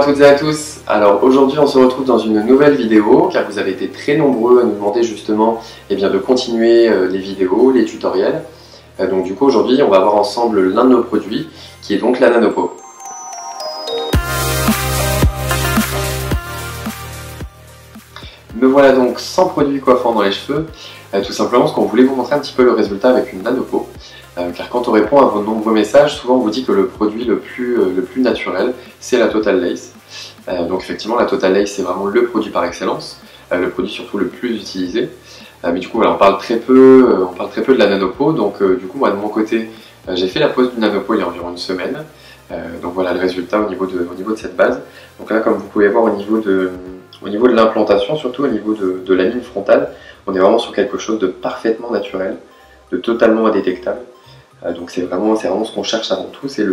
toutes et à tous. Alors aujourd'hui on se retrouve dans une nouvelle vidéo car vous avez été très nombreux à nous demander justement de continuer les vidéos, les tutoriels. Donc du coup aujourd'hui on va voir ensemble l'un de nos produits qui est donc la Nanopo. Me voilà donc sans produit coiffant dans les cheveux, tout simplement parce qu'on voulait vous montrer un petit peu le résultat avec une Nanopo. Car quand on répond à vos nombreux messages, souvent on vous dit que le produit le plus naturel, c'est la Total Lace. Donc effectivement la Total Lace c'est vraiment le produit par excellence, le produit surtout le plus utilisé. Mais du coup voilà, on parle très peu de la Nanopo, donc du coup moi de mon côté j'ai fait la pose du Nanopo il y a environ une semaine. Donc voilà le résultat au niveau de cette base. Donc là comme vous pouvez voir au niveau de l'implantation, surtout au niveau de la ligne frontale, on est vraiment sur quelque chose de parfaitement naturel, de totalement indétectable. Donc c'est vraiment ce qu'on cherche avant tout, c'est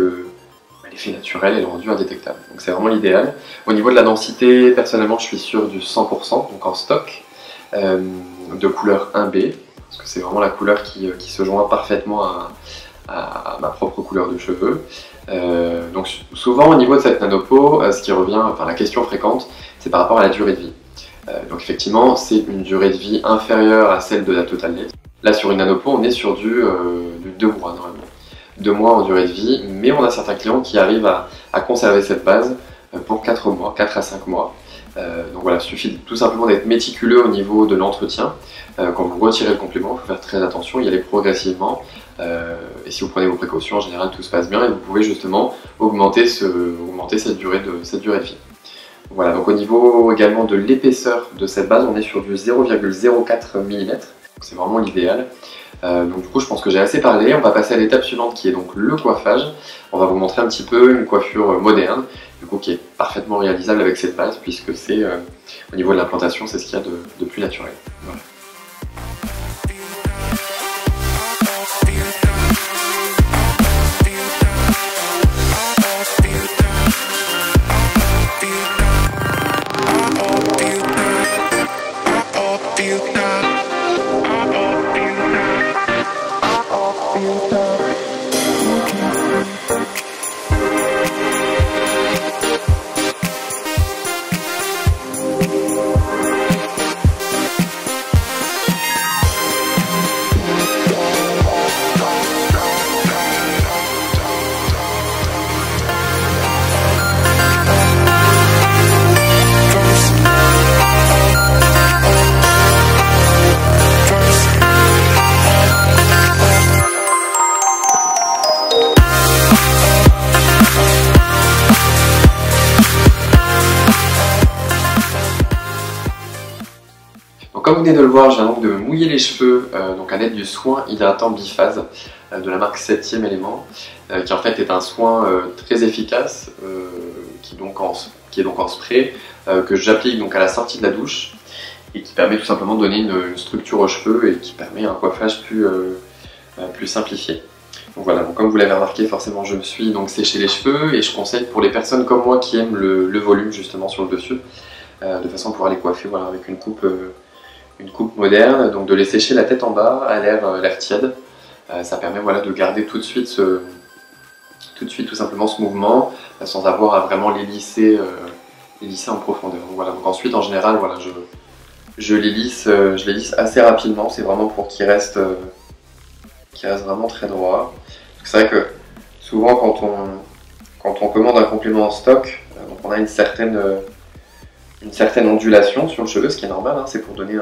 l'effet naturel et le rendu indétectable. Donc c'est vraiment l'idéal. Au niveau de la densité, personnellement je suis sur du 100%, donc en stock, de couleur 1B, parce que c'est vraiment la couleur qui se joint parfaitement à ma propre couleur de cheveux. Donc souvent au niveau de cette Nanopo, ce qui revient, enfin la question fréquente, c'est par rapport à la durée de vie. Donc effectivement, c'est une durée de vie inférieure à celle de la Total Lace. Là sur une Nanopo, on est sur du 2 mois normalement. 2 mois en durée de vie, mais on a certains clients qui arrivent à conserver cette base pour 4 mois, 4 à 5 mois. Donc voilà, il suffit tout simplement d'être méticuleux au niveau de l'entretien. Quand vous retirez le complément, il faut faire très attention, y aller progressivement. Et si vous prenez vos précautions, en général tout se passe bien et vous pouvez justement augmenter cette durée de vie. Voilà, donc au niveau également de l'épaisseur de cette base, on est sur du 0,04 mm. C'est vraiment l'idéal. Donc du coup je pense que j'ai assez parlé, on va passer à l'étape suivante qui est donc le coiffage. On va vous montrer un petit peu une coiffure moderne, du coup qui est parfaitement réalisable avec cette base puisque c'est au niveau de l'implantation c'est ce qu'il y a de plus naturel. Voilà. Comme vous venez de le voir, je viens donc de me mouiller les cheveux à l'aide du soin hydratant biphase de la marque 7e élément, qui en fait est un soin très efficace, qui est donc en spray, que j'applique donc à la sortie de la douche et qui permet tout simplement de donner une structure aux cheveux et qui permet un coiffage plus simplifié. Donc voilà, donc comme vous l'avez remarqué, forcément je me suis donc séché les cheveux et je conseille pour les personnes comme moi qui aiment le volume justement sur le dessus, de façon à pouvoir les coiffer voilà, avec une coupe moderne, donc de les sécher la tête en bas à l'air tiède. Ça permet voilà, de garder tout de suite tout simplement ce mouvement sans avoir à vraiment les lisser en profondeur. Donc, voilà, donc ensuite en général voilà, je les lisse assez rapidement, c'est vraiment pour qu'ils restent vraiment très droits. C'est vrai que souvent quand on commande un complément en stock, donc on a une certaine ondulation sur le cheveu, ce qui est normal, hein, c'est pour donner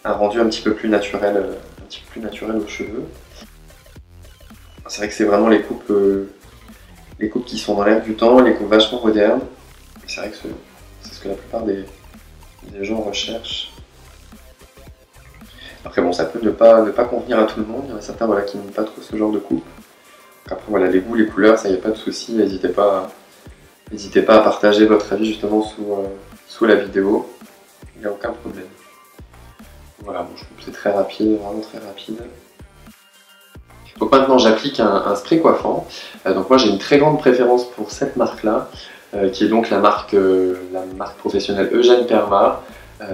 un rendu un petit peu plus naturel aux cheveux. C'est vrai que c'est vraiment les coupes qui sont dans l'air du temps, les coupes vachement modernes. C'est vrai que c'est ce que la plupart des gens recherchent. Après bon, ça peut ne pas convenir à tout le monde, il y en a certains voilà, qui n'aiment pas trop ce genre de coupe. Après voilà, les goûts, les couleurs, ça y a pas de souci, n'hésitez pas à partager votre avis justement sous la vidéo, il n'y a aucun problème. Voilà, bon, je trouve que c'est très rapide, vraiment très rapide. Donc maintenant j'applique un spray coiffant. Donc moi j'ai une très grande préférence pour cette marque là, qui est donc la marque professionnelle Eugène Perma,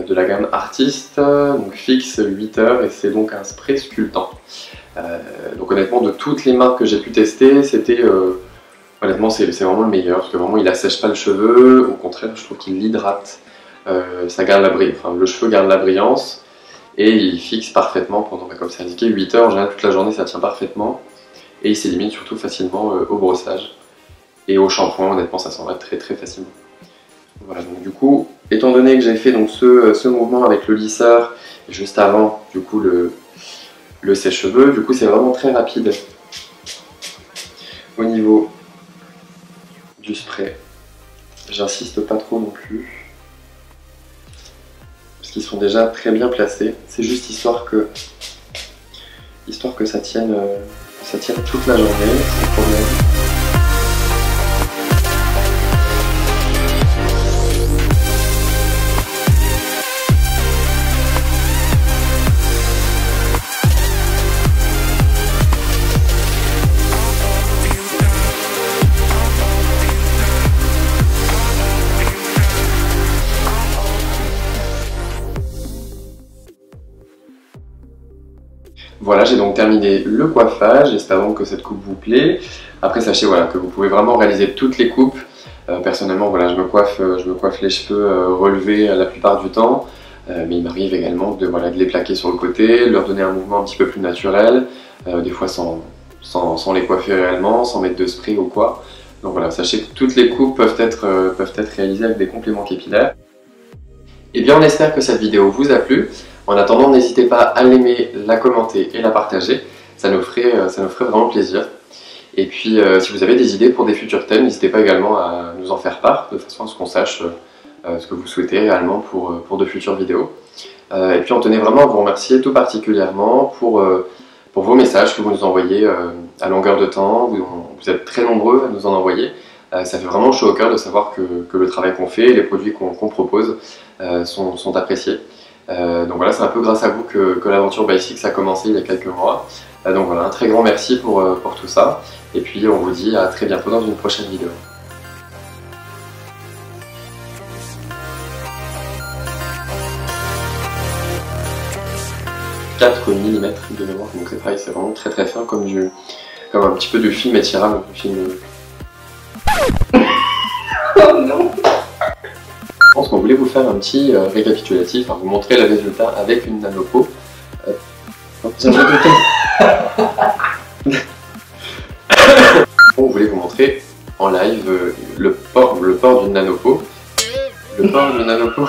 de la gamme Artist, donc fixe 8 heures et c'est donc un spray sculptant. Donc honnêtement de toutes les marques que j'ai pu tester, c'était Honnêtement, c'est vraiment le meilleur parce que vraiment il assèche pas le cheveu, au contraire, je trouve qu'il l'hydrate. Ça garde le cheveu garde la brillance et il fixe parfaitement pendant, comme c'est indiqué, 8 heures. En général, toute la journée ça tient parfaitement et il s'élimine surtout facilement au brossage et au shampoing. Honnêtement, ça s'en va très très facilement. Voilà, donc du coup, étant donné que j'ai fait donc ce mouvement avec le lisseur et juste avant du coup le sèche-cheveux, du coup c'est vraiment très rapide au niveau du spray. J'insiste pas trop non plus parce qu'ils sont déjà très bien placés. C'est juste histoire que ça tienne toute la journée sans problème. Voilà, j'ai donc terminé le coiffage, j'espère donc que cette coupe vous plaît. Après, sachez voilà, que vous pouvez vraiment réaliser toutes les coupes. Personnellement, voilà, je me coiffe les cheveux relevés la plupart du temps, mais il m'arrive également de les plaquer sur le côté, leur donner un mouvement un petit peu plus naturel, des fois sans les coiffer réellement, sans mettre de spray ou quoi. Donc voilà, sachez que toutes les coupes peuvent être réalisées avec des compléments capillaires. Et bien, on espère que cette vidéo vous a plu. En attendant, n'hésitez pas à l'aimer, la commenter et la partager. Ça nous ferait vraiment plaisir. Et puis, si vous avez des idées pour des futurs thèmes, n'hésitez pas également à nous en faire part, de façon à ce qu'on sache ce que vous souhaitez réellement pour de futures vidéos. Et puis, on tenait vraiment à vous remercier tout particulièrement pour vos messages que vous nous envoyez à longueur de temps. Vous êtes très nombreux à nous en envoyer. Ça fait vraiment chaud au cœur de savoir que le travail qu'on fait et les produits qu'on propose sont appréciés. Donc voilà, c'est un peu grâce à vous que l'aventure By Six a commencé il y a quelques mois. Donc voilà, un très grand merci pour tout ça. Et puis on vous dit à très bientôt dans une prochaine vidéo. « 4 mm de mémoire, donc c'est pareil, c'est vraiment très très fin, comme un petit peu de film étirable, Oh non! Je pense qu'on voulait vous faire un petit récapitulatif, vous montrer le résultat avec une nanopeau. On voulait vous montrer en live le port d'une nanopeau. Le port d'une nanopeau.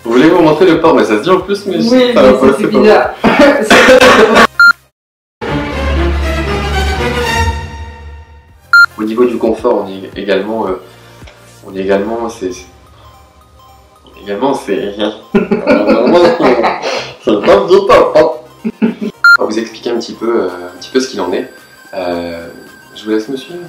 Vous voulez vous montrer le port, mais ça se dit en plus, mais oui, c'est bizarre. Au niveau du confort, on va vous expliquer un petit peu ce qu'il en est. Je vous laisse me suivre.